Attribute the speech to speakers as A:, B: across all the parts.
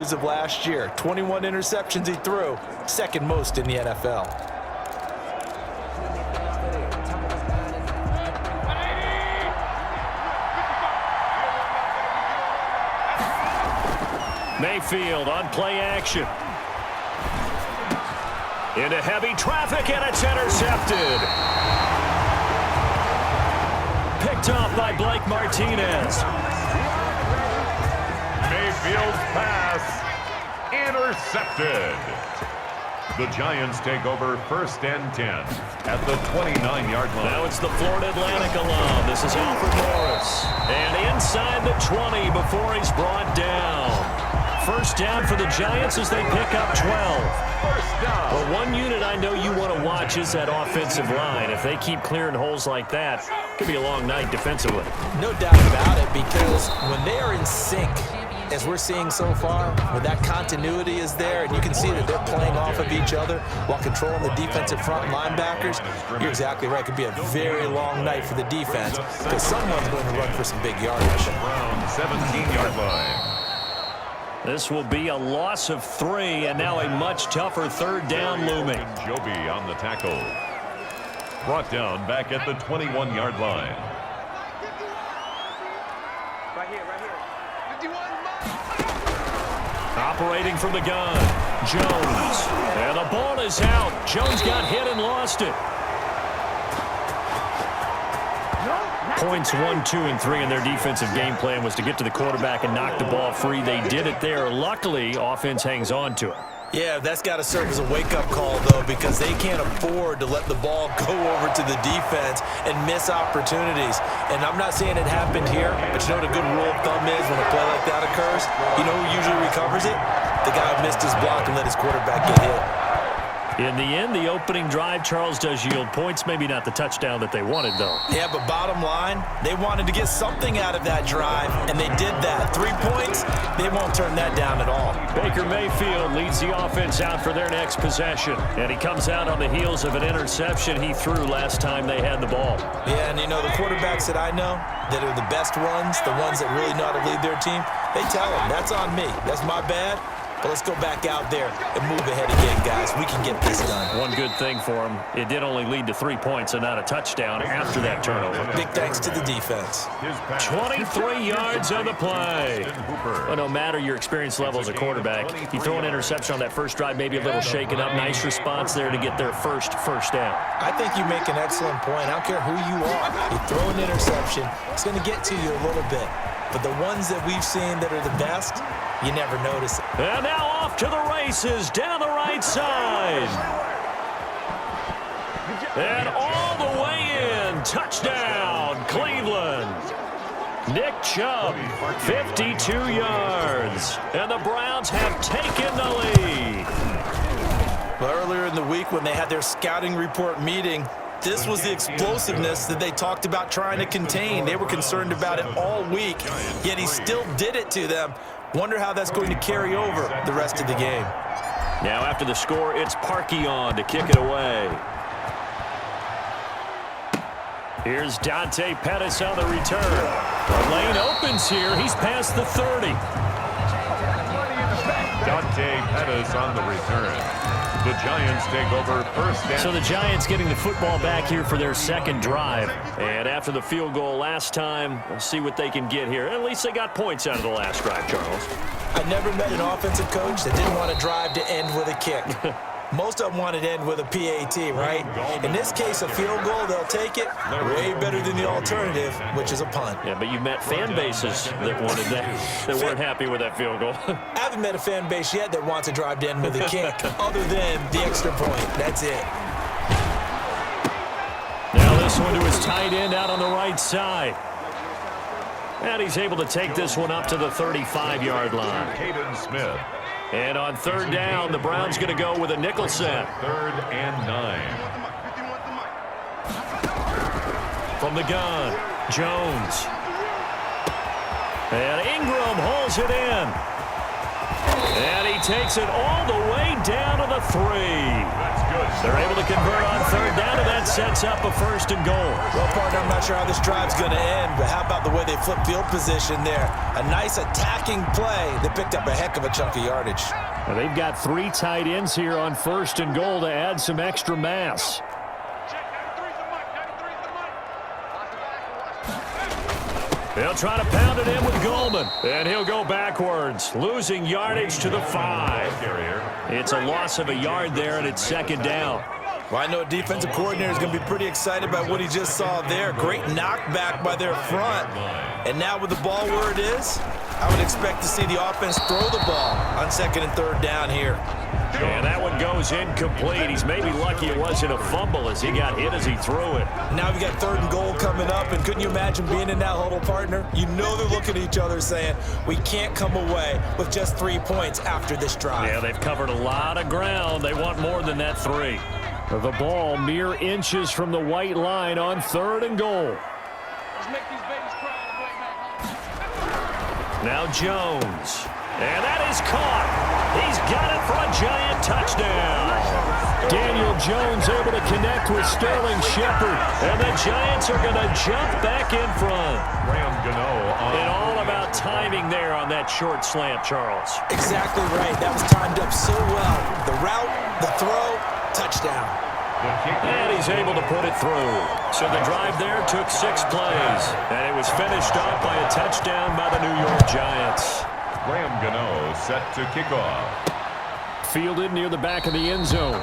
A: of last year. 21 interceptions he threw, second most in the NFL.
B: Mayfield on play action. Into heavy traffic, and it's intercepted. Picked off by Blake Martinez.
C: Mayfield's pass intercepted. The Giants take over 1st and 10 at the 29-yard line.
B: Now it's the Florida Atlantic alum. This is Alfred Morris. And inside the 20 before he's brought down. First down for the Giants as they pick up 12. Well, one unit I know you want to watch is that offensive line. If they keep clearing holes like that, it could be a long night defensively.
A: No doubt about it, because when they are in sync, as we're seeing so far, when that continuity is there, and you can see that they're playing off of each other while controlling the defensive front linebackers, you're exactly right. It could be a very long night for the defense because someone's going to run for some big yardage.
C: Around 17-yard line.
B: This will be a loss of 3, and now a much tougher 3rd down looming.
C: Joby on the tackle. Brought down back at the 21-yard line.
D: Right here. 51.
B: Operating from the gun, Jones. And the ball is out. Jones got hit and lost it. Points 1, 2, and 3 in their defensive game plan was to get to the quarterback and knock the ball free. They did it there. Luckily, offense hangs on to it.
A: Yeah, that's got to serve as a wake-up call, though, because they can't afford to let the ball go over to the defense and miss opportunities. And I'm not saying it happened here, but you know what a good rule of thumb is when a play like that occurs? You know who usually recovers it? The guy who missed his block and let his quarterback get hit.
B: In the end, the opening drive, Charles, does yield points. Maybe not the touchdown that they wanted, though.
A: Yeah, but bottom line, they wanted to get something out of that drive, and they did that. 3 points, they won't turn that down at all.
B: Baker Mayfield leads the offense out for their next possession. And he comes out on the heels of an interception he threw last time they had the ball.
A: Yeah, and you know, the quarterbacks that I know that are the best ones, the ones that really know how to lead their team, they tell them, that's on me. That's my bad. But let's go back out there and move ahead again, guys. We can get this done.
B: One good thing for him, it did only lead to 3 points and not a touchdown after that turnover.
A: Big thanks to the defense.
B: 23 yards on the play. Well, no matter your experience level as a quarterback, you throw an interception on that first drive, maybe a little shaken up. Nice response there to get their first down.
A: I think you make an excellent point. I don't care who you are. You throw an interception, it's going to get to you a little bit. But the ones that we've seen that are the best, you never notice it.
B: And now off to the races down the right side. And all the way in. Touchdown, Cleveland. Nick Chubb, 52 yards. And the Browns have taken the lead.
A: Well, earlier in the week when they had their scouting report meeting, this was the explosiveness that they talked about trying to contain. They were concerned about it all week, yet he still did it to them. Wonder how that's going to carry over the rest of the game.
B: Now after the score, it's Parkey on to kick it away. Here's Dante Pettis on the return. The lane opens here. He's past the 30.
C: Dante Pettis on the return. The Giants take over 1st down.
B: So the Giants getting the football back here for their second drive. And after the field goal last time, we'll see what they can get here. At least they got points out of the last drive, Charles.
A: I never met an offensive coach that didn't want to drive to end with a kick. Most of them want to end with a PAT, right? In this case, a field goal, they'll take it. Way better than the alternative, which is a punt.
B: Yeah, but you've met fan bases that wanted that, that weren't happy with that field goal.
A: I haven't met a fan base yet that wants to drive to end with a kick, other than the extra point. That's it.
B: Now this one to his tight end out on the right side. And he's able to take this one up to the 35-yard line.
C: Caden Smith.
B: And on 3rd down, the Browns going to go with a nickel set.
C: 3rd and 9.
B: From the gun, Jones. And Ingram hauls it in. And he takes it all the way down to the 3.
C: That's good.
B: They're able to convert on third down, and that sets up a 1st and goal.
A: Well, partner, I'm not sure how this drive's going to end, but how about the way they flip field position there? A nice attacking play that picked up a heck of a chunk of yardage.
B: Now, they've got 3 tight ends here on 1st and goal to add some extra mass. They'll try to pound it in with Goldman, and he'll go backwards, losing yardage to the 5. It's a loss of a yard there, and it's 2nd down.
A: Well, I know a defensive coordinator is going to be pretty excited about what he just saw there. Great knockback by their front. And now with the ball where it is, I would expect to see the offense throw the ball on 2nd and 3rd down here.
B: And that one goes incomplete. He's maybe lucky it wasn't a fumble as he got hit as he threw it.
A: Now we got 3rd and goal coming up, and couldn't you imagine being in that huddle, partner? You know they're looking at each other saying, we can't come away with just 3 points after this drive.
B: Yeah, they've covered a lot of ground. They want more than that 3. The ball mere inches from the white line on 3rd and goal.
D: Let's make these babies cry on the way back home.
B: Now Jones. And that is caught. He's got it for a giant touchdown. Daniel Jones able to connect with Sterling Shepard. And the Giants are going to jump back in front.
C: Graham Gano on.
B: And all about timing there on that short slant, Charles.
A: Exactly right. That was timed up so well. The route, the throw, touchdown.
B: And he's able to put it through. So the drive there took 6 plays. And it was finished off by a touchdown by the New York Giants.
C: Graham Gano set to kick off.
B: Fielded near the back of the end zone.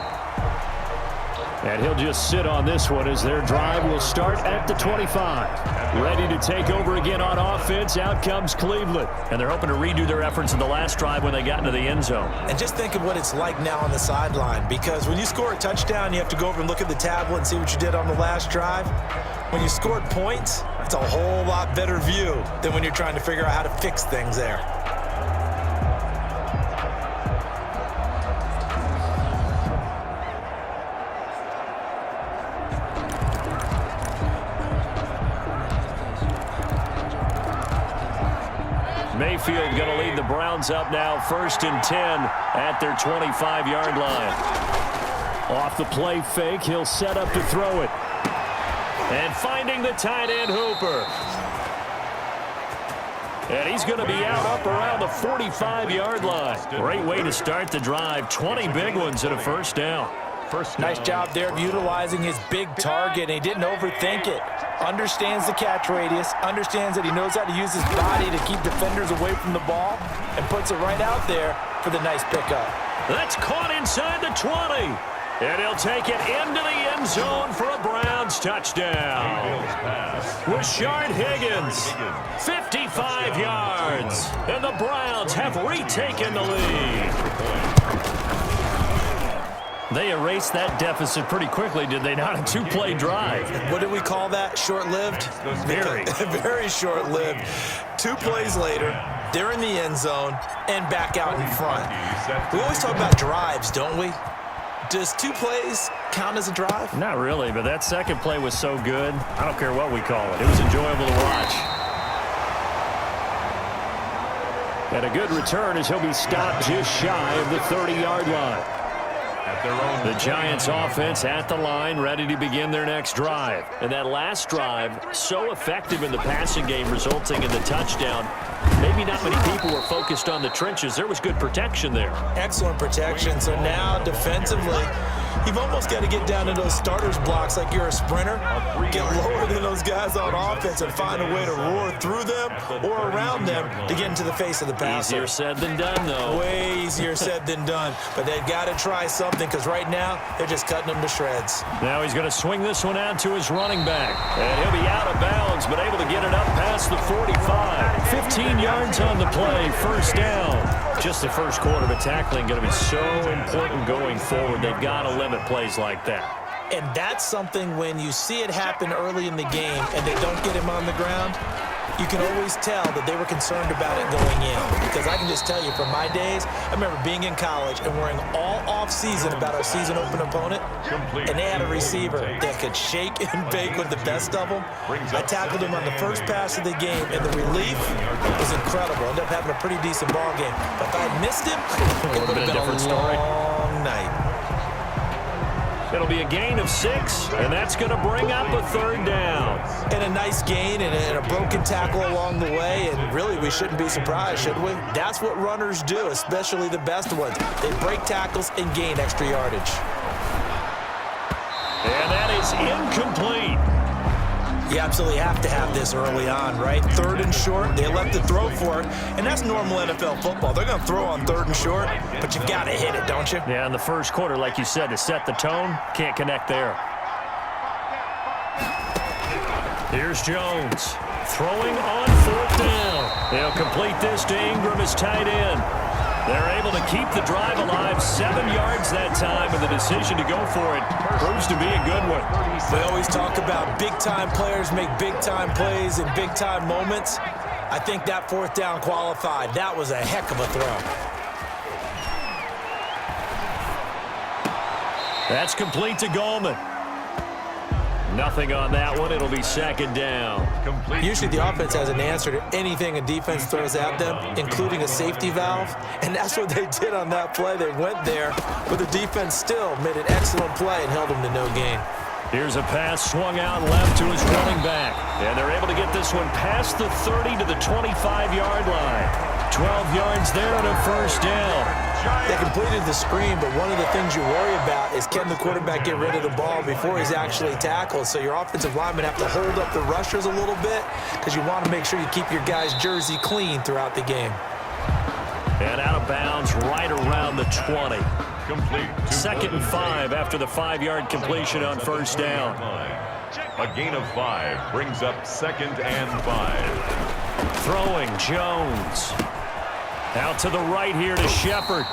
B: And he'll just sit on this one as their drive will start at the 25. Ready to take over again on offense. Out comes Cleveland. And they're hoping to redo their efforts in the last drive when they got into the end zone.
A: And just think of what it's like now on the sideline, because when you score a touchdown, you have to go over and look at the tablet and see what you did on the last drive. When you scored points, it's a whole lot better view than when you're trying to figure out how to fix things there.
B: Mayfield going to lead the Browns up now, 1st and 10 at their 25-yard line. Off the play fake, he'll set up to throw it. And finding the tight end Hooper. And he's going to be out up around the 45-yard line. Great way to start the drive. 20 big ones and a 1st down.
A: Nice job there of utilizing his big target, and he didn't overthink it. Understands the catch radius, understands that he knows how to use his body to keep defenders away from the ball, and puts it right out there for the nice pickup.
B: That's caught inside the 20. And he'll take it into the end zone for a Browns touchdown. Rashard Higgins, 55 yards. And the Browns have retaken the lead. They erased that deficit pretty quickly, did they not? A 2-play drive.
A: What did we call that? Short-lived?
B: Very.
A: Very short-lived. 2 plays later, they're in the end zone and back out in front. We always talk about drives, don't we? Does 2 plays count as a drive?
B: Not really, but that second play was so good. I don't care what we call it. It was enjoyable to watch. And a good return as he'll be stopped just shy of the 30-yard line. The Giants offense at the line, ready to begin their next drive. And that last drive, so effective in the passing game, resulting in the touchdown. Maybe not many people were focused on the trenches. There was good protection there.
A: Excellent protection. So now defensively, you've almost got to get down to those starters blocks like you're a sprinter. Get lower than those guys on offense and find a way to roar through them or around them to get into the face of the passer.
B: Easier said than done, though.
A: Way easier said than done. But they've got to try something, because right now they're just cutting them to shreds.
B: Now he's going to swing this one out to his running back. And he'll be out of bounds, but able to get it up past the 45. 15 yards on the play, 1st down. Just the first quarter, but tackling going to be so important going forward. They've got to limit plays like that.
A: And that's something when you see it happen early in the game and they don't get him on the ground, you can always tell that they were concerned about it going in. Because I can just tell you from my days, I remember being in college and worrying all off-season about our season open opponent, and they had a receiver that could shake and bake with the best of them. I tackled him on the first pass of the game, and the relief was incredible. Ended up having a pretty decent ball game. But if I had missed him, it would have been a
B: different story.
A: long night.
B: It'll be a gain of 6, and that's going to bring up a 3rd down.
A: And a nice gain and a broken tackle along the way, and really we shouldn't be surprised, should we? That's what runners do, especially the best ones. They break tackles and gain extra yardage.
B: And that is incomplete.
A: You absolutely have to have this early on, right? 3rd and short, they elected to throw for it, and that's normal NFL football. They're going to throw on 3rd and short, but you've got to hit it, don't you?
B: Yeah, in the first quarter, like you said, to set the tone, can't connect there. Here's Jones, throwing on 4th down. They'll complete this to Ingram as tight end. They're able to keep the drive alive, 7 yards that time, and the decision to go for it proves to be a good one.
A: They always talk about big-time players make big-time plays in big-time moments. I think that 4th down qualified. That was a heck of a throw.
B: That's complete to Goldman. Nothing on that one. It'll be 2nd down.
A: Usually the offense has an answer to anything a defense throws at them, including a safety valve, and that's what they did on that play. They went there, but the defense still made an excellent play and held them to no gain.
B: Here's a pass swung out left to his running back, and they're able to get this one past the 30 to the 25-yard line. 12 yards there and a 1st down.
A: They completed the screen, but one of the things you worry about is can the quarterback get rid of the ball before he's actually tackled? So your offensive linemen have to hold up the rushers a little bit because you want to make sure you keep your guy's jersey clean throughout the game.
B: And out of bounds right around the 20.
C: Complete.
B: 2nd and 5 after the 5-yard completion on 1st down.
C: A gain of 5 brings up 2nd and 5.
B: Throwing Jones. Out to the right here to Shepard.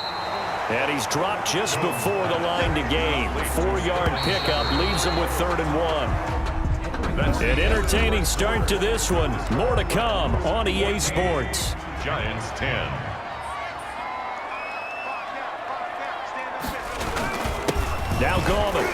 B: And he's dropped just before the line to gain. 4-yard pickup leaves him with 3rd and 1. An entertaining start to this one. More to come on EA Sports.
C: Giants 10.
B: Now Goldman.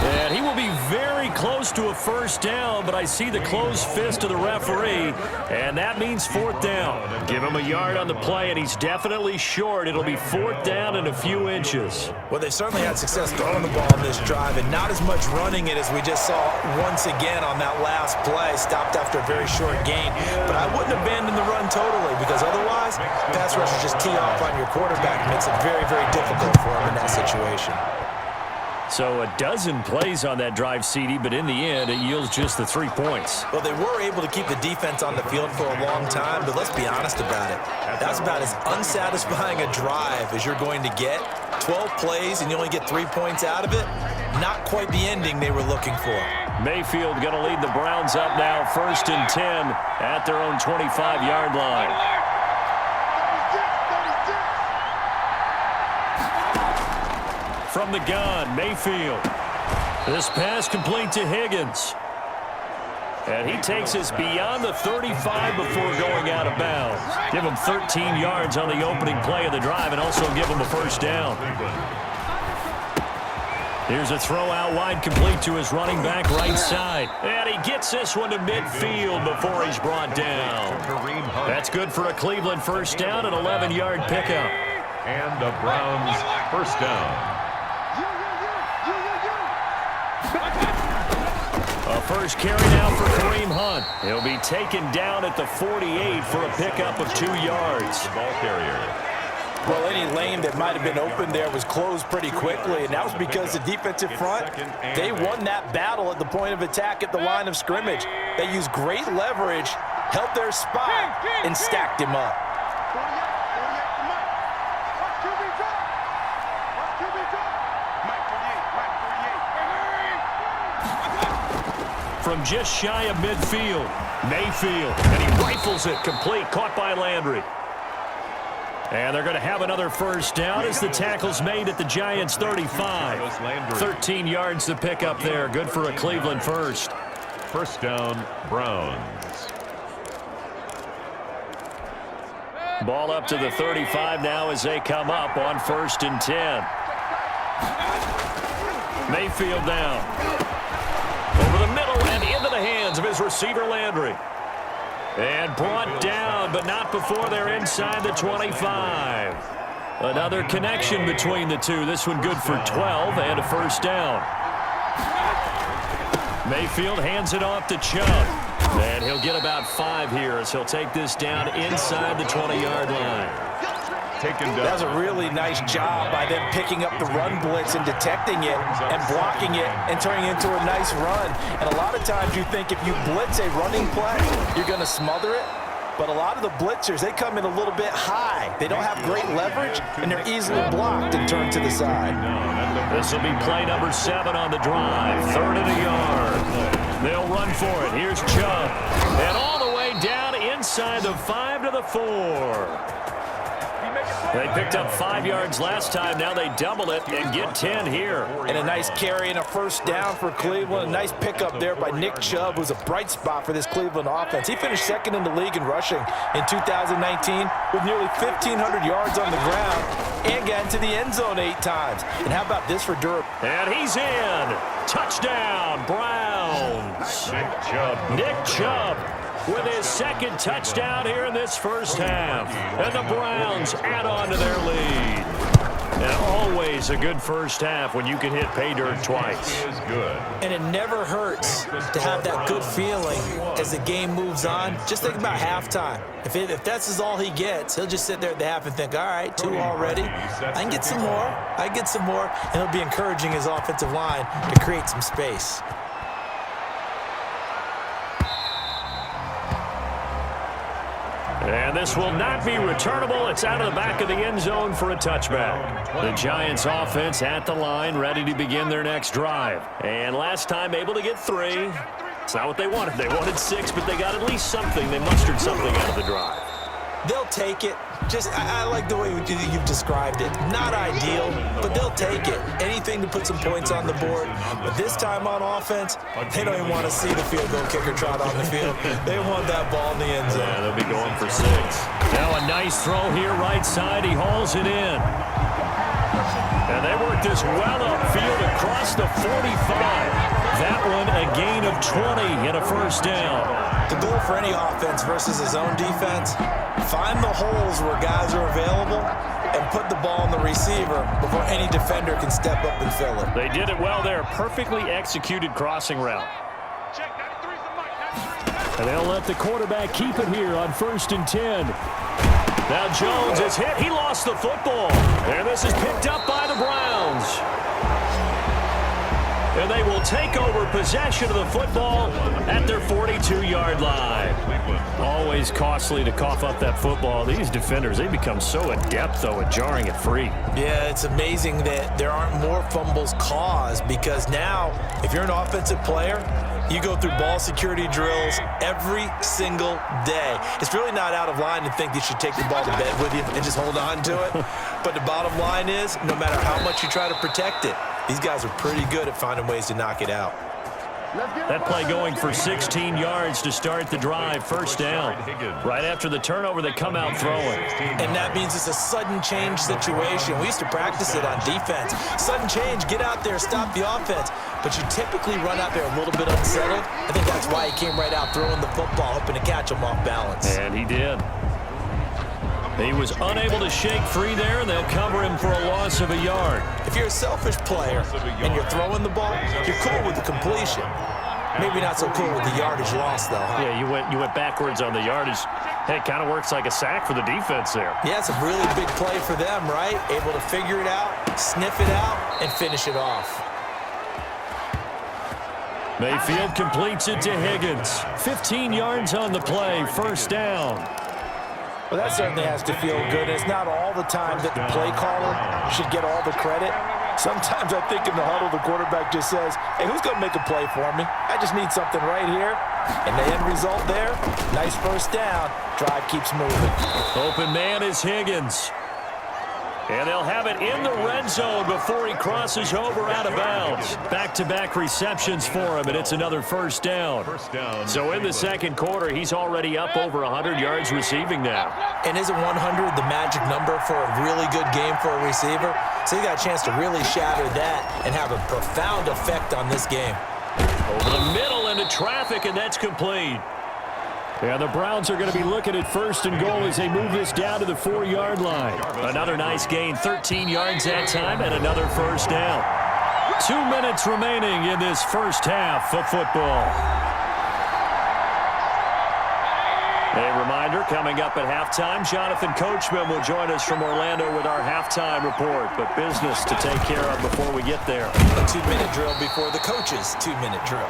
B: And he will be very close to a 1st down, but I see the closed fist of the referee, and that means 4th down. Give him a yard on the play, and he's definitely short. It'll be 4th down and a few inches.
A: Well, they certainly had success throwing the ball in this drive, and not as much running it as we just saw once again on that last play. Stopped after a very short gain. But I wouldn't abandon the run totally, because otherwise, pass rushers just tee off on your quarterback. It makes it very, very difficult for him in that situation.
B: So a dozen plays on that drive, CD, but in the end, it yields just the 3 points.
A: Well, they were able to keep the defense on the field for a long time, but let's be honest about it. That's about as unsatisfying a drive as you're going to get. 12 plays and you only get 3 points out of it. Not quite the ending they were looking for.
B: Mayfield going to lead the Browns up now, 1st and 10 at their own 25-yard line. From the gun, Mayfield. This pass complete to Higgins. And he takes us beyond the 35 before going out of bounds. Give him 13 yards on the opening play of the drive and also give him a 1st down. Here's a throw out wide complete to his running back right side. And he gets this one to midfield before he's brought down. That's good for a Cleveland 1st down, an 11-yard pickup.
C: And the Browns 1st down.
B: A first carry now for Kareem Hunt. He'll be taken down at the 48 for a pickup of 2 yards.
C: Ball carrier.
A: Well, any lane that might have been open there was closed pretty quickly, and that was because the defensive front, they won that battle at the point of attack at the line of scrimmage. They used great leverage, held their spot, and stacked him up.
B: From just shy of midfield, Mayfield, and he rifles it complete, caught by Landry. And they're going to have another 1st down as the tackle's made at the Giants' 35. 13 yards to pick up there, good for a Cleveland 1st.
C: 1st down, Browns.
B: Ball up to the 35 now as they come up on 1st and 10. Mayfield down. Over the middle and into the hands of his receiver Landry. And brought down, but not before they're inside the 25. Another connection between the two. This one good for 12 and a 1st down. Mayfield hands it off to Chubb. And he'll get about 5 here as he'll take this down inside the 20-yard line.
A: That was a really nice job by them picking up the run blitz and detecting it and blocking it and turning it into a nice run. And a lot of times you think if you blitz a running play, you're going to smother it. But a lot of the blitzers, they come in a little bit high. They don't have great leverage, and they're easily blocked and turned to the side.
B: This will be play number 7 on the drive. 3rd and a yard. They'll run for it. Here's Chubb. And all the way down inside the 5 to the 4. They picked up 5 yards last time. Now they double it and get 10 here.
A: And a nice carry and a 1st down for Cleveland. A nice pickup there by Nick Chubb, who's a bright spot for this Cleveland offense. He finished 2nd in the league in rushing in 2019 with nearly 1,500 yards on the ground and got into the end zone 8 times. And how about this for Durham?
B: And he's in. Touchdown, Browns. Nick Chubb with his 2nd touchdown here in this 1st half. And the Browns add on to their lead. And always a good 1st half when you can hit pay dirt twice.
A: And it never hurts to have that good feeling as the game moves on. Just think about halftime. If that's all he gets, he'll just sit there at the half and think, all right, 2 already. I can get some more. I can get some more. And he'll be encouraging his offensive line to create some space.
B: And this will not be returnable. It's out of the back of the end zone for a touchback. The Giants offense at the line, ready to begin their next drive. And last time able to get 3. It's not what they wanted. They wanted 6, but they got at least something. They mustered something out of the drive.
A: They'll take it. I like the way you've described it. Not ideal, but they'll take it. Anything to put some points on the board. But this time on offense, they don't even want to see the field goal kicker trot on the field. They want that ball in the end zone.
B: Yeah, they'll be going for 6. Now a nice throw here right side. He hauls it in. And they work this well upfield across the 45. That one a gain of 20 and a 1st down.
A: The goal for any offense versus his own defense, find the holes where guys are available and put the ball on the receiver before any defender can step up and fill it.
B: They did it well there. Perfectly executed crossing route. And they'll let the quarterback keep it here on 1st and 10. Now Jones is hit. He lost the football. And this is picked up by the Browns. And they will take over possession of the football at their 42-yard line. Always costly to cough up that football. These defenders, they become so adept, though, at jarring it free.
A: Yeah, it's amazing that there aren't more fumbles caused because now, if you're an offensive player, you go through ball security drills every single day. It's really not out of line to think you should take the ball to bed with you and just hold on to it. But the bottom line is, no matter how much you try to protect it, these guys are pretty good at finding ways to knock it out.
B: That play going for 16 yards to start the drive. 1st down. Right after the turnover, they come out throwing.
A: And that means it's a sudden change situation. We used to practice it on defense. Sudden change, get out there, stop the offense. But you typically run out there a little bit unsettled. I think that's why he came right out throwing the football, hoping to catch him off balance.
B: And he did. He was unable to shake free there, and they'll cover him for a loss of a yard.
A: If you're a selfish player and you're throwing the ball, you're cool with the completion. Maybe not so cool with the yardage loss, though, huh?
B: Yeah, you went backwards on the yardage. Hey, it kind of works like a sack for the defense there.
A: Yeah, it's a really big play for them, right? Able to figure it out, sniff it out, and finish it off.
B: Mayfield completes it to Higgins. 15 yards on the play, 1st down.
A: Well, that certainly has to feel good. It's not all the time that the play caller should get all the credit. Sometimes I think in the huddle, the quarterback just says, hey, who's going to make a play for me? I just need something right here. And the end result there, nice 1st down. Drive keeps moving.
B: Open man is Higgins. And they'll have it in the red zone before he crosses over out of bounds. Back-to-back receptions for him, and it's another first down. So in the second quarter, he's already up over 100 yards receiving now.
A: And isn't 100 the magic number for a really good game for a receiver? So he got a chance to really shatter that and have a profound effect on this game.
B: Over the middle into traffic, and that's complete. Yeah, the Browns are going to be looking at first and goal as they move this down to the 4-yard line. Another nice gain, 13 yards that time, and another first down. 2 minutes remaining in this first half of football. A reminder, coming up at halftime, Jonathan Coachman will join us from Orlando with our halftime report, but business to take care of before we get there.
A: A 2-minute drill before the coach's 2-minute drill.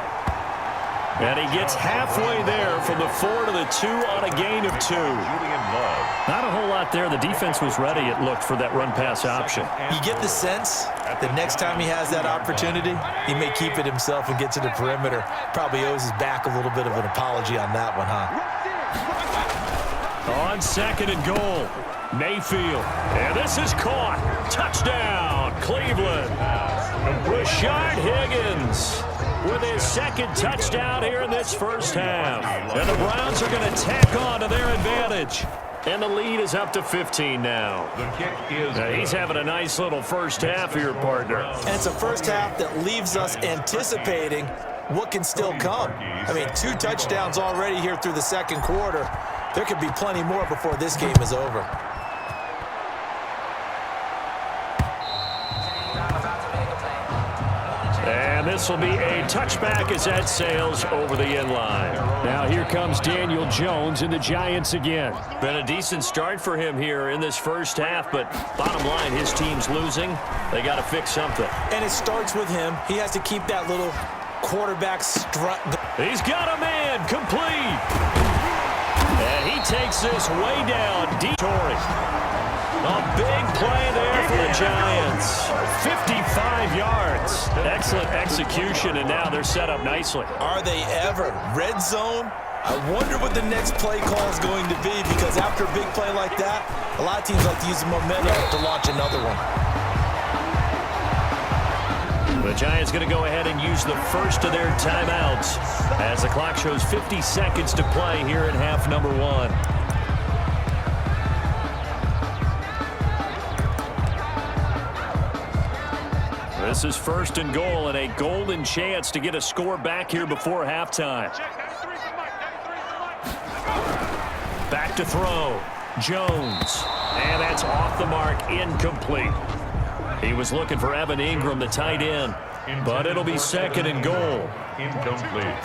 B: And he gets halfway there from the 4 to the 2 on a gain of 2. Not a whole lot there. The defense was ready, it looked, for that run-pass option.
A: You get the sense that next time he has that opportunity, he may keep it himself and get to the perimeter. Probably owes his back a little bit of an apology on that one, huh?
B: On second and goal, Mayfield. And this is caught. Touchdown, Cleveland. Rashard Higgins with his second touchdown here in this first half. And the Browns are going to tack on to their advantage. And the lead is up to 15 now.
C: The kick is
B: He's having a nice little first half here, partner.
A: And it's a first half that leaves us anticipating what can still come. I mean, 2 touchdowns already here through the second quarter. There could be plenty more before this game is over.
B: And this will be a touchback as that sails over the end line. Now here comes Daniel Jones and the Giants again. Been a decent start for him here in this first half, but bottom line, his team's losing. They got to fix something.
A: And it starts with him. He has to keep that little quarterback strut.
B: He's got a man complete. And he takes this way down. Torrey. A big play there for the Giants. 55 yards. Excellent execution, and now they're set up nicely.
A: Are they ever? Red zone? I wonder what the next play call is going to be, because after a big play like that, a lot of teams like to use the momentum to launch another one.
B: The Giants going to go ahead and use the first of their timeouts as the clock shows 50 seconds to play here in half number 1. This is first and goal, and a golden chance to get a score back here before halftime. Back to throw. Jones. And that's off the mark, incomplete. He was looking for Evan Ingram, the tight end, but it'll be second and goal.
C: incomplete.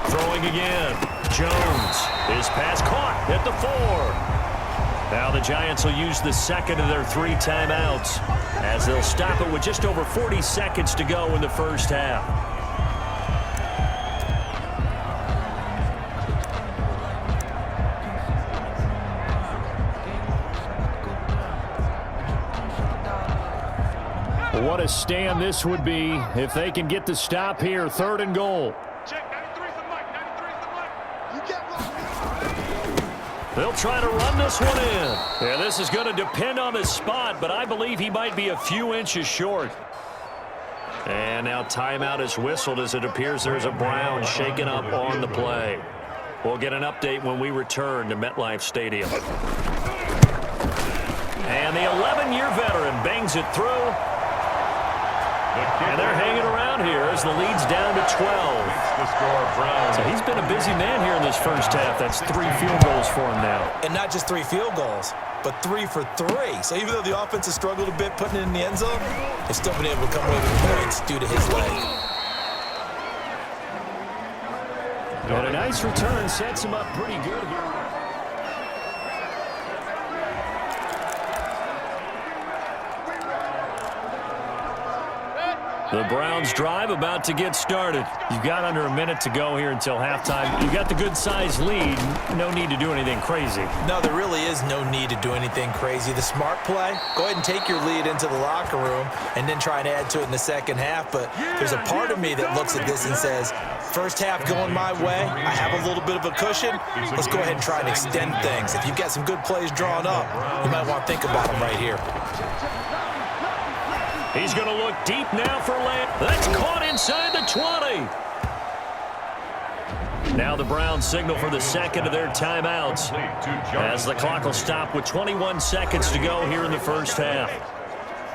B: Throwing again. Jones. His pass caught at the 4. Now the Giants will use the second of their 3 timeouts as they'll stop it with just over 40 seconds to go in the first half. What a stand this would be if they can get the stop here. 3rd and goal. They'll try to run this one in. Yeah, this is going to depend on the spot, but I believe he might be a few inches short. And now timeout is whistled as it appears there's a Brown shaken up on the play. We'll get an update when we return to MetLife Stadium. And the 11-year veteran bangs it through. And they're hanging around here as the lead's down to 12. So he's been a busy man here in this first half. That's 3 field goals for him now.
A: And not just 3 field goals, but 3 for 3. So even though the offense has struggled a bit putting it in the end zone, they've still been able to come away with points due to his leg.
B: And a nice return sets him up pretty good here. The Browns drive about to get started. You've got under a minute to go here until halftime. You've got the good-sized lead. No need to do anything crazy.
A: No, there really is no need to do anything crazy. The smart play, go ahead and take your lead into the locker room and then try and add to it in the second half. But there's a part of me that looks at this and says, first half going my way, I have a little bit of a cushion. Let's go ahead and try and extend things. If you've got some good plays drawn up, you might want to think about them right here.
B: He's going to look deep now for Lamb. That's caught inside the 20. Now the Browns signal for the second of their timeouts as the clock will stop with 21 seconds to go here in the first half.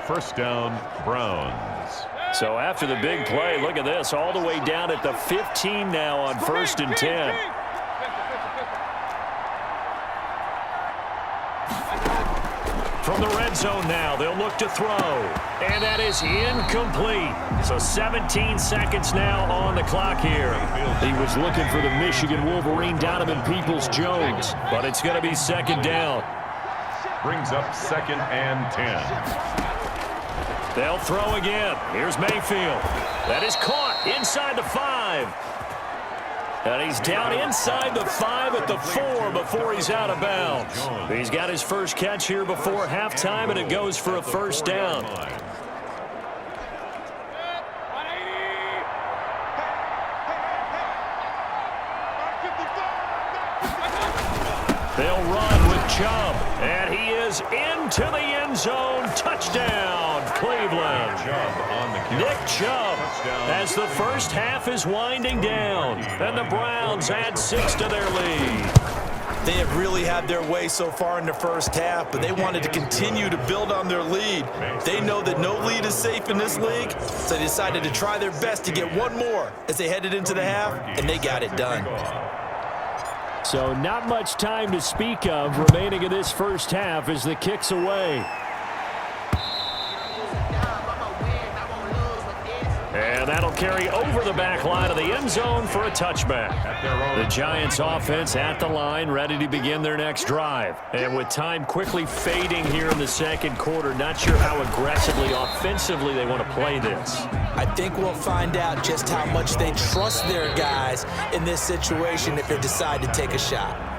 C: First down, Browns.
B: So after the big play, look at this, all the way down at the 15 now on 1st and 10. From the red zone now, they'll look to throw. And that is incomplete. So 17 seconds now on the clock here. He was looking for the Michigan Wolverine, Donovan Peoples-Jones. But it's going to be second down.
C: Brings up 2nd and 10.
B: They'll throw again. Here's Mayfield. That is caught inside the 5. And he's down inside the 5 at the 4 before he's out of bounds. He's got his first catch here before halftime, and it goes for a first down. They'll run with Chubb, and he is into the end zone. Touchdown, Cleveland. Nick Chubb as the first half is winding down, and the Browns add 6 to their lead.
A: They have really had their way so far in the first half, but they wanted to continue to build on their lead. They know that no lead is safe in this league, so they decided to try their best to get one more as they headed into the half, and they got it done.
B: So not much time to speak of remaining in this first half as the kick's away. And that'll carry over the back line of the end zone for a touchback. The Giants offense at the line, ready to begin their next drive. And with time quickly fading here in the second quarter, not sure how aggressively, offensively they want to play this.
A: I think we'll find out just how much they trust their guys in this situation if they decide to take a shot.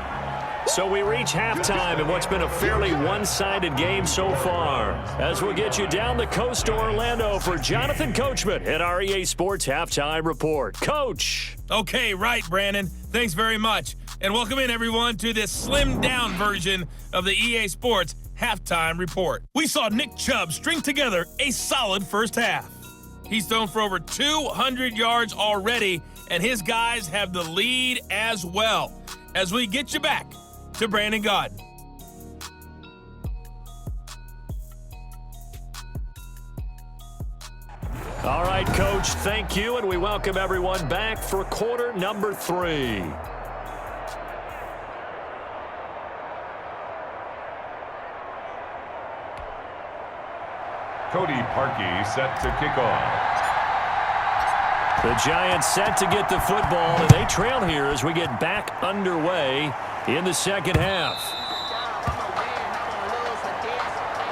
B: So we reach halftime in what's been a fairly one-sided game so far. As we'll get you down the coast to Orlando for Jonathan Coachman at our EA Sports Halftime Report. Coach!
E: Okay, right, Brandon. Thanks very much. And welcome in, everyone, to this slimmed-down version of the EA Sports Halftime Report. We saw Nick Chubb string together a solid first half. He's thrown for over 200 yards already, and his guys have the lead as well. As we get you back to Brandon Gaudin.
B: All right, Coach, thank you, and we welcome everyone back for quarter number 3.
C: Cody Parkey set to kick off.
B: The Giants set to get the football, and they trail here as we get back underway in the second half.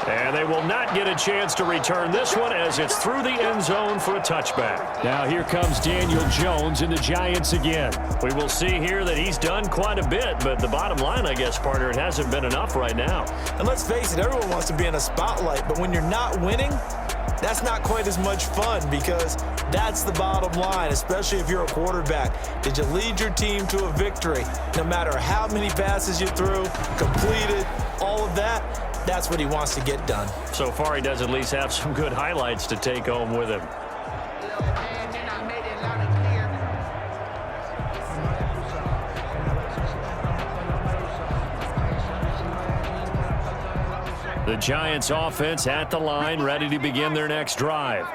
B: And they will not get a chance to return this one as it's through the end zone for a touchback. Now here comes Daniel Jones and the Giants again. We will see here that he's done quite a bit, but the bottom line, I guess, partner, it hasn't been enough right now.
A: And let's face it, everyone wants to be in a spotlight, but when you're not winning, that's not quite as much fun because that's the bottom line, especially if you're a quarterback. Did you lead your team to a victory? No matter how many passes you threw, completed, all of that, that's what he wants to get done.
B: So far, he does at least have some good highlights to take home with him. The Giants offense at the line, ready to begin their next drive.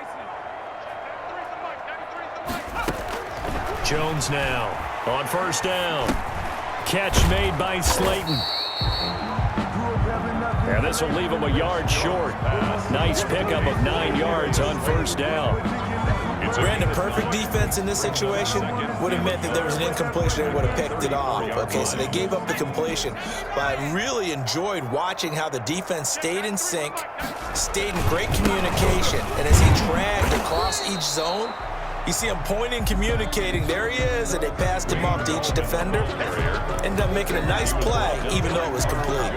B: Jones now on first down. Catch made by Slayton. And this will leave him a yard short. Nice pickup of 9 yards on first down.
A: Brandon, perfect defense in this situation would have meant that there was an incompletion and would have picked it off. Okay, so they gave up the completion. But I really enjoyed watching how the defense stayed in sync, stayed in great communication, and as he dragged across each zone, you see him pointing, communicating. There he is, and they passed him off to each defender. Ended up making a nice play, even though it was complete.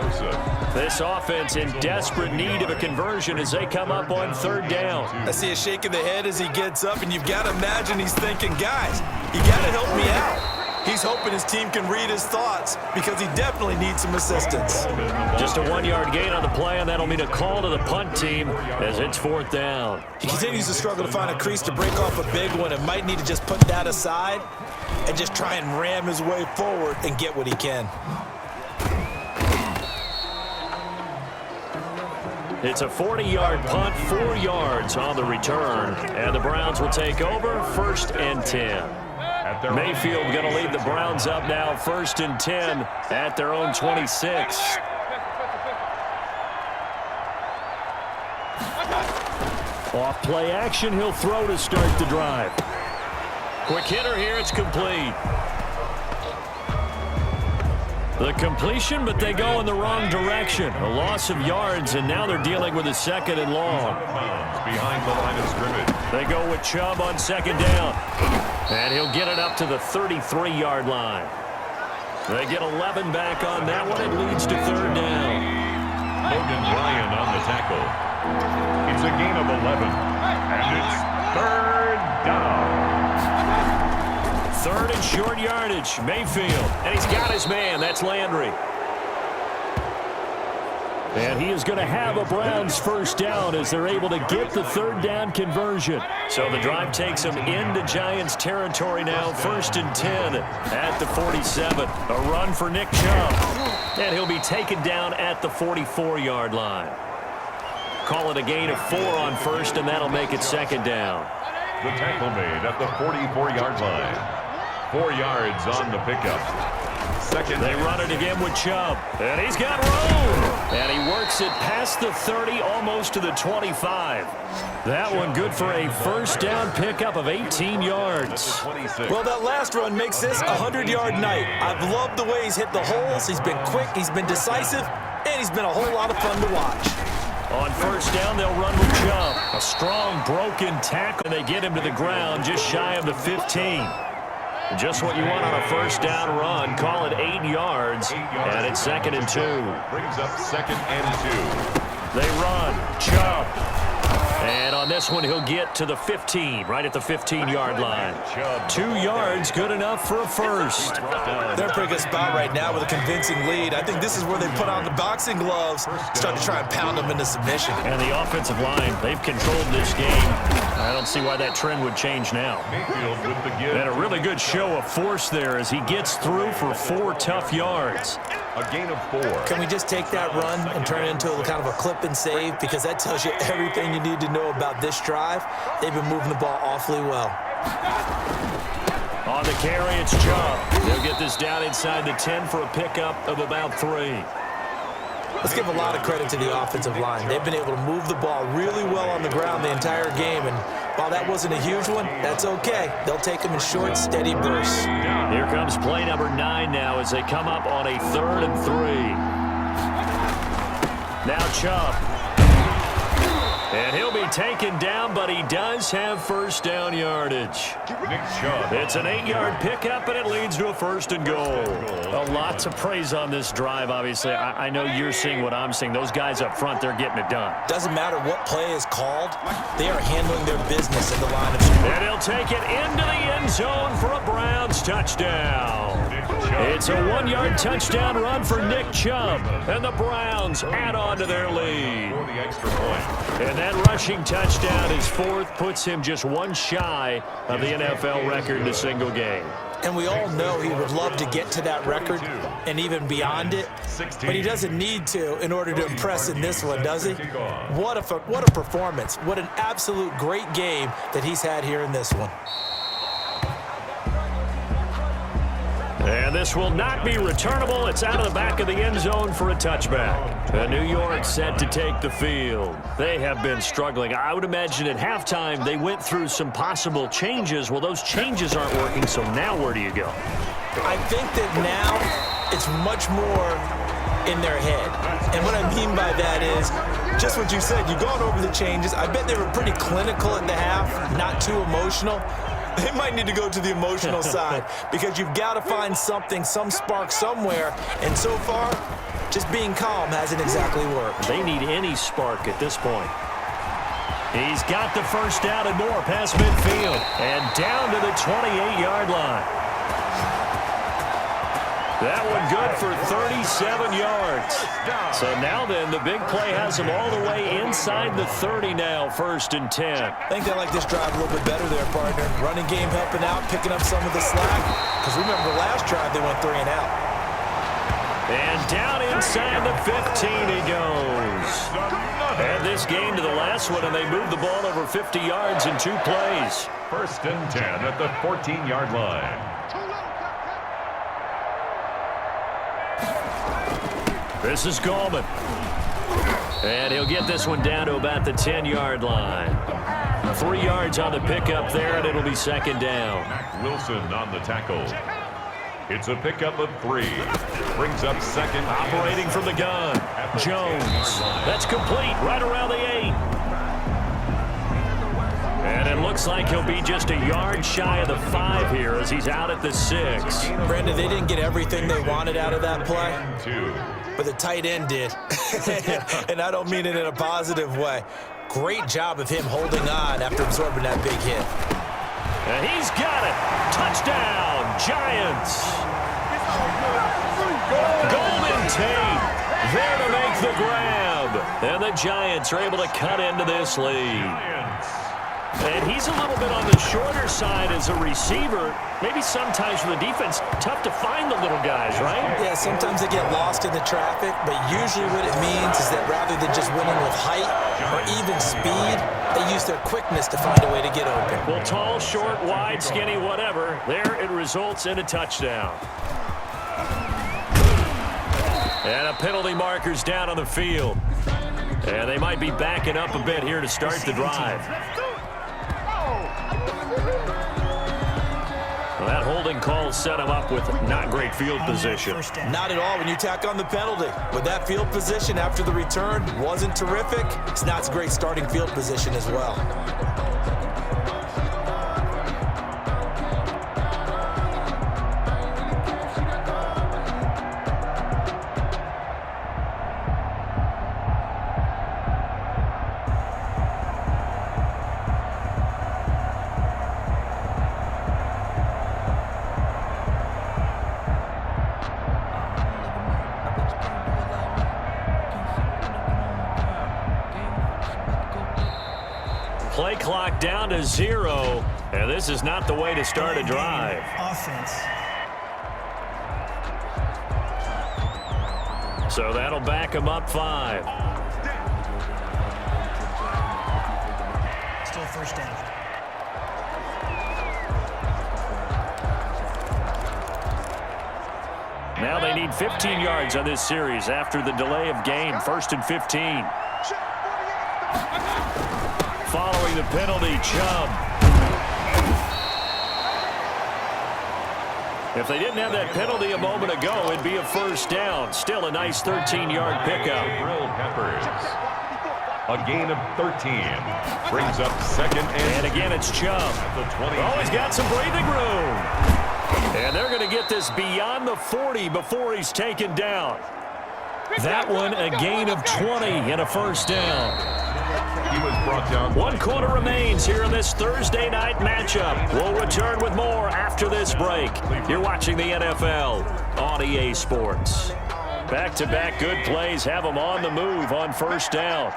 B: This offense in desperate need of a conversion as they come up on third down.
A: I see a shake of the head as he gets up, and you've got to imagine he's thinking, guys, you got to help me out. He's hoping his team can read his thoughts because he definitely needs some assistance.
B: Just a 1-yard gain on the play, and that'll mean a call to the punt team as it's fourth down.
A: He continues to struggle to find a crease to break off a big one and might need to just put that aside and just try and ram his way forward and get what he can.
B: It's a 40-yard punt, 4 yards on the return, and the Browns will take over first and 10. Mayfield going to lead the Browns up now, first and 10 at their own 26. Off play action, he'll throw to start the drive. Quick hitter here, it's complete. The completion, but they go in the wrong direction. A loss of yards, and now they're dealing with a second and long.
C: Behind the line of scrimmage.
B: They go with Chubb on second down. And he'll get it up to the 33-yard line. They get 11 back on that one. It leads to third down.
C: Logan Ryan on the tackle. It's a gain of 11. And it's third down.
B: Third and short yardage. Mayfield. And he's got his man. That's Landry. And he is going to have a Browns first down as they're able to get the third down conversion. So the drive takes them into Giants territory now. First and 10 at the 47. A run for Nick Chubb. And he'll be taken down at the 44-yard line. Call it a gain of 4 on first, and that'll make it second down.
C: The tackle made at the 44-yard line. 4 yards on the pickup. Second.
B: They run it again with Chubb. And he's got room. And he works it past the 30, almost to the 25. That one good for a first down pickup of 18 yards.
A: Well, that last run makes this a 100-yard night. I've loved the way he's hit the holes. He's been quick, he's been decisive, and he's been a whole lot of fun to watch.
B: On first down, they'll run with Chubb. A strong, broken tackle. They get him to the ground just shy of the 15. Just what you want on a first down run. Call it 8 yards, and it's second and 2.
C: Brings up second and 2.
B: They run. Chubb. And on this one, he'll get to the 15, right at the 15-yard line. 2 yards, good enough for a first.
A: They're in a pretty good spot right now with a convincing lead. I think this is where they put on the boxing gloves, start to try and pound them into submission.
B: And the offensive line, they've controlled this game. I don't see why that trend would change now.
C: Mayfield with the give.
B: And a really good show of force there as he gets through for 4 tough yards.
C: A gain of 4.
A: Can we just take that run and turn it into a kind of a clip and save? Because that tells you everything you need to know about this drive. They've been moving the ball awfully well.
B: On the carry, it's Chubb. They'll get this down inside the 10 for a pickup of about 3.
A: Let's give a lot of credit to the offensive line. They've been able to move the ball really well on the ground the entire game, and while that wasn't a huge one, that's okay. They'll take them in short, steady bursts.
B: Here comes play number 9 now as they come up on a 3rd and 3. Now Chubb. And he'll be taken down, but he does have first down yardage.
C: Nick Chubb.
B: It's an 8-yard pickup, and it leads to a first and goal. A lot to praise on this drive, obviously. I know you're seeing what I'm seeing. Those guys up front, they're getting it done.
A: Doesn't matter what play is called. They are handling their business in the line of scrimmage.
B: And he'll take it into the end zone for a Browns touchdown. It's a 1-yard touchdown run for Nick Chubb, and the Browns add on to their lead.
C: For the extra point.
B: And that rushing touchdown is 4th, puts him just 1 shy of the NFL record in a single game.
A: And we all know he would love to get to that record and even beyond it, but he doesn't need to in order to impress in this one, does he? What a performance. What an absolute great game that he's had here in this one.
B: And this will not be returnable. It's out of the back of the end zone for a touchback. And New York set to take the field. They have been struggling. I would imagine at halftime they went through some possible changes. Well, those changes aren't working, so now where do you go?
A: I think that now it's much more in their head. And what I mean by that is just what you said. You've gone over the changes. I bet they were pretty clinical at the half, not too emotional. They might need to go to the emotional side because you've got to find something, some spark somewhere. And so far, just being calm hasn't exactly worked.
B: They need any spark at this point. He's got the first down and more past midfield and down to the 28-yard line. That one good for 37 yards. So now then, the big play has them all the way inside the 30 now, 1st and 10.
A: I think they like this drive a little bit better there, partner. Running game helping out, picking up some of the slack. Because remember the last drive, they went 3 and out.
B: And down inside the 15 he goes. And this game to the last one, and they moved the ball over 50 yards in 2 plays.
C: 1st and 10 at the 14-yard line.
B: This is Gallman. And he'll get this one down to about the 10-yard line. 3 yards on the pickup there, and it'll be 2nd down.
C: Wilson on the tackle. It's a pickup of 3. Brings up 2nd.
B: Operating from the gun. Jones. That's complete right around the 8. And it looks like he'll be just a yard shy of the 5 here as he's out at the 6.
A: Brandon, they didn't get everything they wanted out of that play.
C: 2.
A: But the tight end did. And I don't mean it in a positive way. Great job of him holding on after absorbing that big hit.
B: And he's got it. Touchdown, Giants. Golden Tate there to make the grab. And the Giants are able to cut into this lead. And he's a little bit on the shorter side as a receiver. Maybe sometimes for the defense, tough to find the little guys, right?
A: Yeah, sometimes they get lost in the traffic, but usually what it means is that rather than just winning with height or even speed, they use their quickness to find a way to get open.
B: Well, tall, short, wide, skinny, whatever, there it results in a touchdown. And a penalty marker's down on the field. And they might be backing up a bit here to start the drive. Well, that holding call set him up with not great field position.
A: Not at all when you tack on the penalty. With that field position after the return wasn't terrific, it's not a great starting field position as well.
B: Play clock down to 0, and this is not the way to start a drive.
F: Offense.
B: So that'll back him up 5.
F: Still 1st down.
B: Now they need 15 yards on this series after the delay of game. 1st and 15. Following the penalty, Chubb. If they didn't have that penalty a moment ago, it'd be a 1st down. Still a nice 13-yard pickup.
C: Brill Peppers. A gain of 13. Brings up 2nd
B: And again, it's Chubb. Oh, he's got some breathing room. And they're going to get this beyond the 40 before he's taken down. That one, a gain of 20 and a 1st down.
C: He was brought down.
B: 1 quarter remains here in this Thursday night matchup. We'll return with more after this break. You're watching the NFL on EA Sports. Back-to-back good plays have them on the move on 1st down.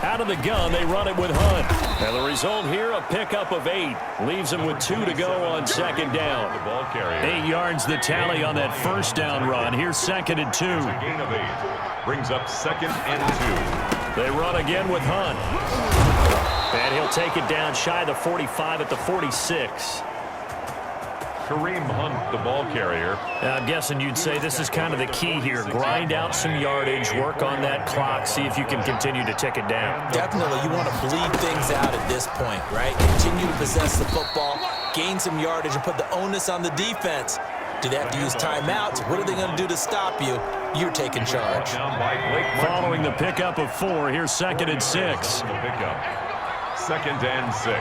B: Out of the gun, they run it with Hunt. And the result here, a pickup of 8. Leaves them with 2 to go on 2nd down.
C: The ball carrier.
B: 8 yards the tally on that 1st down run. Here's 2nd and 2.
C: Gain of 8. Brings up 2nd and
B: 2. They run again with Hunt. And he'll take it down shy of the 45 at the 46.
C: Kareem Hunt, the ball carrier.
B: I'm guessing you'd say this is kind of the key here. Grind out some yardage, work on that clock, see if you can continue to tick it down.
A: Definitely, you want to bleed things out at this point, right? Continue to possess the football, gain some yardage, and put the onus on the defense. Do they have to use timeouts? What are they going to do to stop you? You're taking charge.
B: Following the pickup of 4, here's 2nd and 6.
C: Second and 6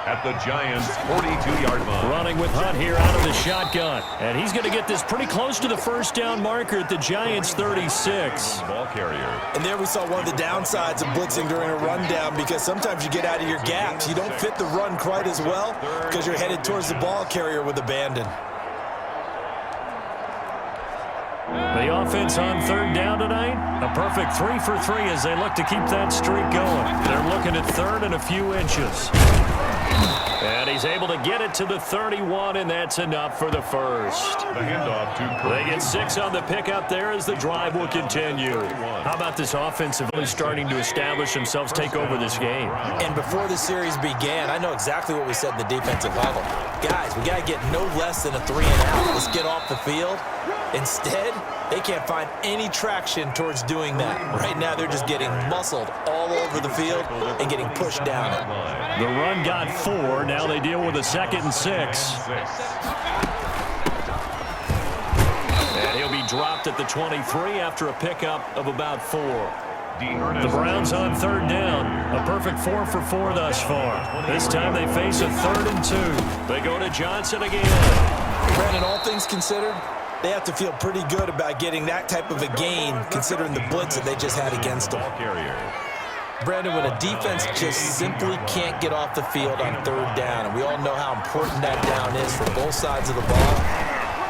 C: at the Giants' 42-yard line.
B: Running with Hunt here out of the shotgun. And he's going to get this pretty close to the first down marker at the Giants' 36.
C: Ball carrier.
A: And there we saw one of the downsides of blitzing during a rundown, because sometimes you get out of your gaps. You don't fit the run quite as well because you're headed towards the ball carrier with abandon.
B: The offense on 3rd down tonight, a perfect 3 for 3 as they look to keep that streak going. They're looking at 3rd and a few inches. And he's able to get it to the 31, and that's enough for the first.
C: The handoff to
B: They get 6 on the pickup there as the drive will continue. How about this offensive really starting to establish themselves, take over this game?
A: And before the series began, I know exactly what we said in the defensive huddle. Guys, we got to get no less than a 3 and out. Let's get off the field. Instead, they can't find any traction towards doing that. Right now, they're just getting muscled all over the field and getting pushed down it.
B: The run got 4. Now they deal with a 2nd and 6. And he'll be dropped at the 23 after a pickup of about 4. The Browns on 3rd down. A perfect 4 for 4 thus far. This time they face a 3rd and 2. They go to Johnson again.
A: Brandon, all things considered, they have to feel pretty good about getting that type of a gain, considering the blitz that they just had against them. Brandon, when a defense just simply can't get off the field on 3rd down, and we all know how important that down is for both sides of the ball,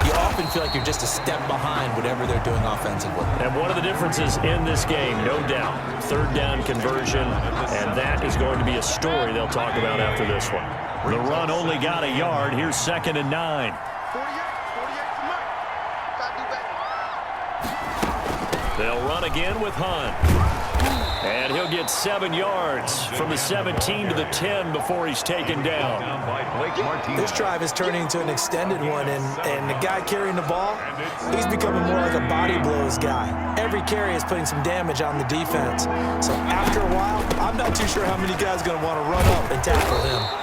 A: you often feel like you're just a step behind whatever they're doing offensively.
B: And one of the differences in this game, no doubt, 3rd down conversion, and that is going to be a story they'll talk about after this one. The run only got a yard. Here's 2nd and 9. They'll run again with Hunt. And he'll get 7 yards from the 17 to the 10 before he's taken down.
A: This drive is turning into an extended one, and the guy carrying the ball, he's becoming more like a body blows guy. Every carry is putting some damage on the defense. So after a while, I'm not too sure how many guys are going to want to run up and tackle him.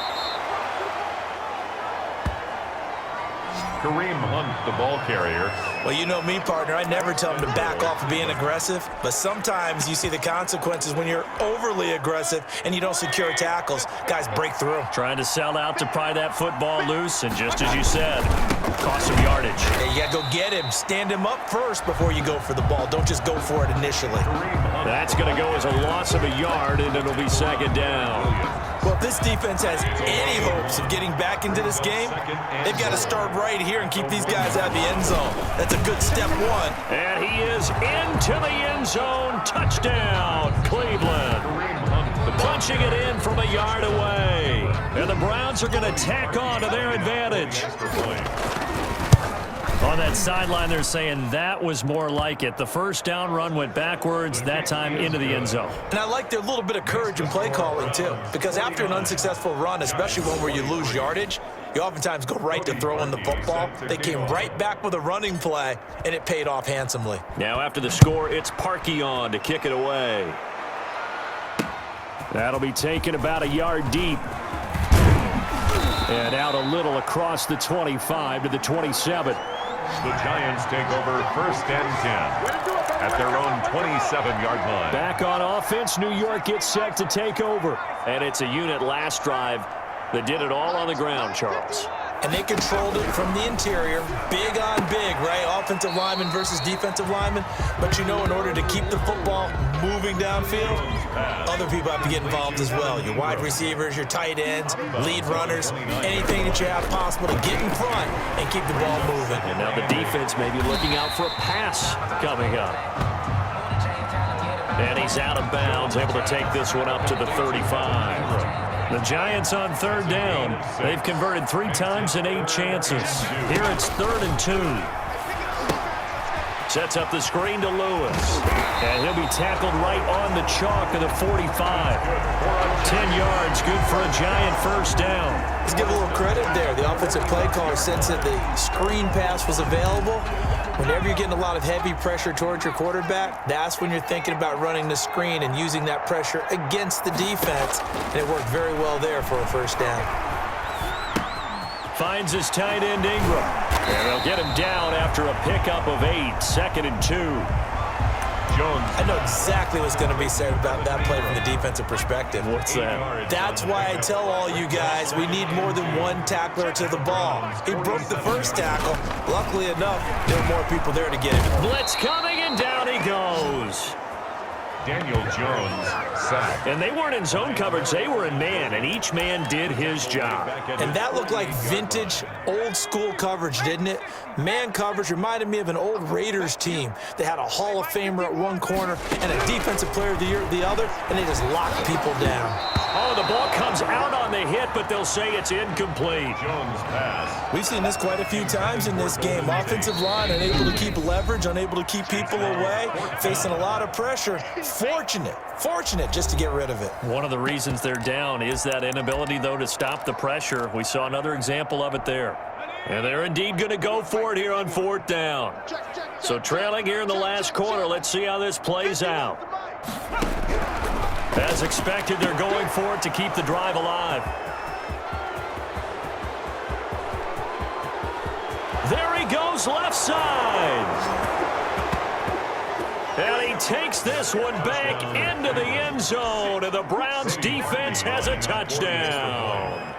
C: Kareem Hunt, the ball carrier.
A: Well, you know me, partner. I never tell them to back off of being aggressive, but sometimes you see the consequences when you're overly aggressive and you don't secure tackles. Guys break through.
B: Trying to sell out to pry that football loose, and just as you said, cost some yardage.
A: Hey, you got to go get him. Stand him up first before you go for the ball. Don't just go for it initially.
B: That's going to go as a loss of a yard, and it'll be 2nd down.
A: Well, if this defense has any hopes of getting back into this game, they've got to start right here and keep these guys out of the end zone. That's a good step 1.
B: And he is into the end zone. Touchdown, Cleveland. Punching it in from a yard away. And the Browns are going to tack on to their advantage. On that sideline, they're saying that was more like it. The first down run went backwards, that time into the end zone.
A: And I like their little bit of courage in play calling, too, because after an unsuccessful run, especially one where you lose yardage, you oftentimes go right to throwing the football. They came right back with a running play, and it paid off handsomely.
B: Now after the score, it's Parkey on to kick it away. That'll be taken about a yard deep. And out a little across the 25 to the 27.
C: The Giants take over 1st and 10 at their own 27-yard line.
B: Back on offense, New York gets set to take over. And it's a unit last drive that did it all on the ground, Charles.
A: And they controlled it from the interior, big on big, right? Offensive lineman versus defensive lineman. But you know, in order to keep the football moving downfield, other people have to get involved as well. Your wide receivers, your tight ends, lead runners, anything that you have possible to get in front and keep the ball moving.
B: And now the defense may be looking out for a pass coming up. And he's out of bounds, able to take this one up to the 35. The Giants on 3rd down. They've converted 3 times in 8 chances. Here it's 3rd and 2. Sets up the screen to Lewis. And he'll be tackled right on the chalk of the 45. 10 yards, good for a Giant first down.
A: Let's give a little credit there. The offensive play caller sense that the screen pass was available. Whenever you're getting a lot of heavy pressure towards your quarterback, that's when you're thinking about running the screen and using that pressure against the defense. And it worked very well there for a first down.
B: Finds his tight end Ingram. And they'll get him down after a pickup of 8, 2nd and 2.
C: Jones.
A: I know exactly what's going to be said about that play from the defensive perspective.
B: What's that?
A: That's why I tell all you guys we need more than one tackler to the ball. He broke the first tackle. Luckily enough, there were more people there to get him.
B: Blitz coming, and down he goes.
C: Daniel Jones sacked.
B: And they weren't in zone coverage. They were in man, and each man did his job.
A: And that looked like vintage, old-school coverage, didn't it? Man coverage reminded me of an old Raiders team. They had a Hall of Famer at one corner and a Defensive Player of the Year at the other, and they just locked people down.
B: Oh, the ball comes out on the hit, but they'll say it's incomplete.
C: Jones pass.
A: We've seen this quite a few times in this game. Offensive line unable to keep leverage, unable to keep people away, facing a lot of pressure. Fortunate just to get rid of it.
B: One of the reasons they're down is that inability, though, to stop the pressure. We saw another example of it there. And they're indeed going to go for it here on 4th down. So trailing here in the last quarter, let's see how this plays out. As expected, they're going for it to keep the drive alive. There he goes, left side. And he takes this one back into the end zone, and the Browns defense has a touchdown.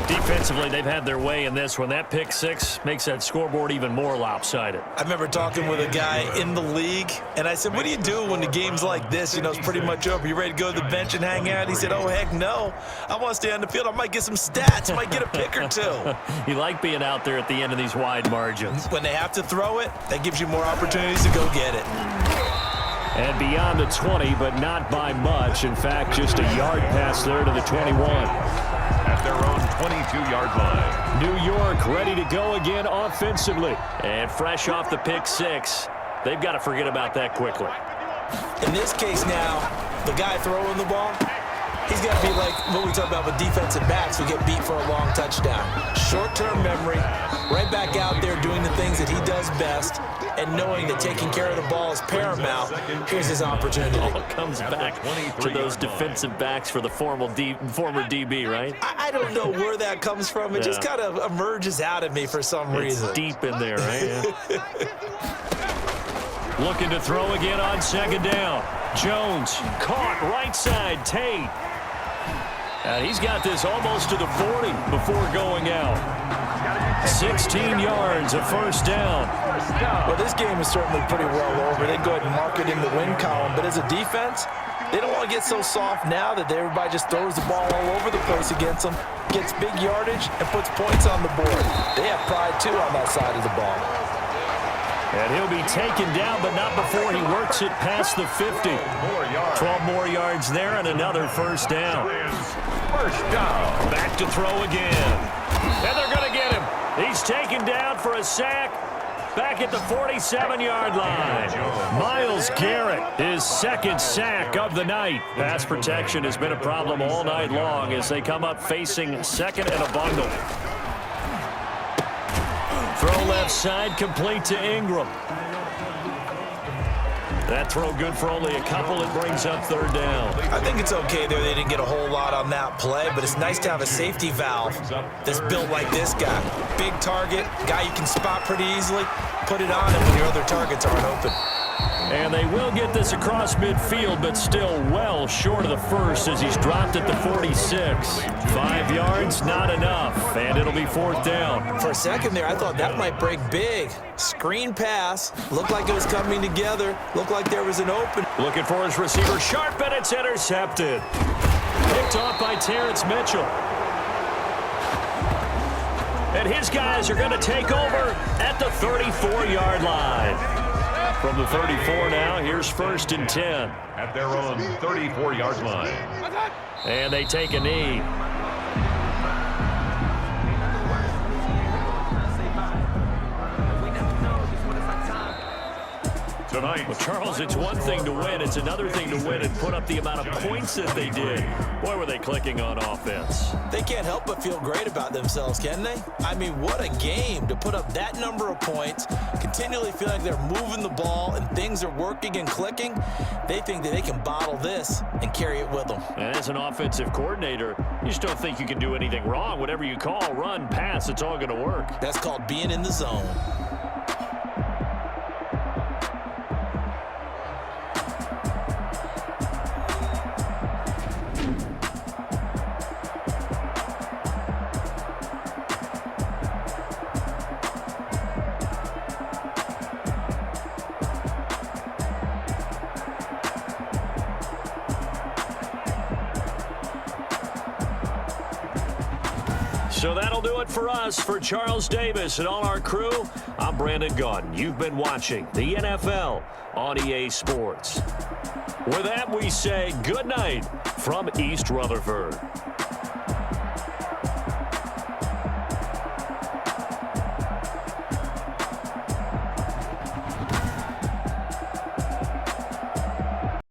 B: Defensively, they've had their way in this one. That pick 6 makes that scoreboard even more lopsided.
A: I remember talking with a guy in the league, and I said, what do you do when the game's like this? You know, it's pretty much over. You ready to go to the bench and hang out? He said, oh, heck no. I want to stay on the field. I might get some stats. I might get a pick or two.
B: You like being out there at the end of these wide margins.
A: When they have to throw it, that gives you more opportunities to go get it.
B: And beyond the 20, but not by much. In fact, just a yard pass there to the 21.
C: At their own 22-yard line.
B: New York ready to go again offensively. And fresh off the pick 6, they've got to forget about that quickly.
A: In this case now, the guy throwing the ball, he's got to be like what we talk about with defensive backs who get beat for a long touchdown. Short-term memory, right back out there doing the things that he does best, and knowing that taking care of the ball is paramount. Here's his opportunity.
B: It all comes back to those defensive backs for the former DB, right?
A: I don't know where that comes from. It just kind of emerges out of me for some reason.
B: It's deep in there, right? Looking to throw again on 2nd down. Jones caught right side, Tate. And he's got this almost to the 40 before going out. 16 yards, a first down.
A: Well, this game is certainly pretty well over. They go ahead and mark it in the win column. But as a defense, they don't want to get so soft now that everybody just throws the ball all over the place against them, gets big yardage, and puts points on the board. They have pride, too, on that side of the ball.
B: And he'll be taken down, but not before he works it past the 50. 12 more yards there and another first down.
C: First down.
B: Back to throw again. And they're going to get him. He's taken down for a sack back at the 47-yard line. Myles Garrett, his 2nd sack of the night. Pass protection has been a problem all night long as they come up facing 2nd and a bundle. Throw left side, complete to Ingram. That throw good for only a couple. It brings up 3rd down.
A: I think it's okay there. They didn't get a whole lot on that play, but it's nice to have a safety valve that's built like this guy. Big target, guy you can spot pretty easily. Put it on him when your other targets aren't open.
B: And they will get this across midfield, but still well short of the first as he's dropped at the 46. 5 yards, not enough, and it'll be 4th down.
A: For a second there, I thought that might break big. Screen pass, looked like it was coming together, looked like there was an open.
B: Looking for his receiver, sharp, and it's intercepted. Picked off by Terrence Mitchell. And his guys are going to take over at the 34-yard line. From the 34 now, here's 1st and 10.
C: At their own 34-yard line.
B: And they take a knee.
C: tonight.
B: Well, Charles, it's one thing to win. It's another thing to win and put up the amount of points that they did. Boy, were they clicking on offense.
A: They can't help but feel great about themselves, can they? I mean, what a game to put up that number of points, continually feel like they're moving the ball and things are working and clicking. They think that they can bottle this and carry it with them.
B: And as an offensive coordinator, you just don't think you can do anything wrong. Whatever you call, run, pass, it's all going to work.
A: That's called being in the zone.
B: So that'll do it for us. For Charles Davis and all our crew, I'm Brandon Gaudin. You've been watching the NFL on EA Sports. With that, we say good night from East Rutherford.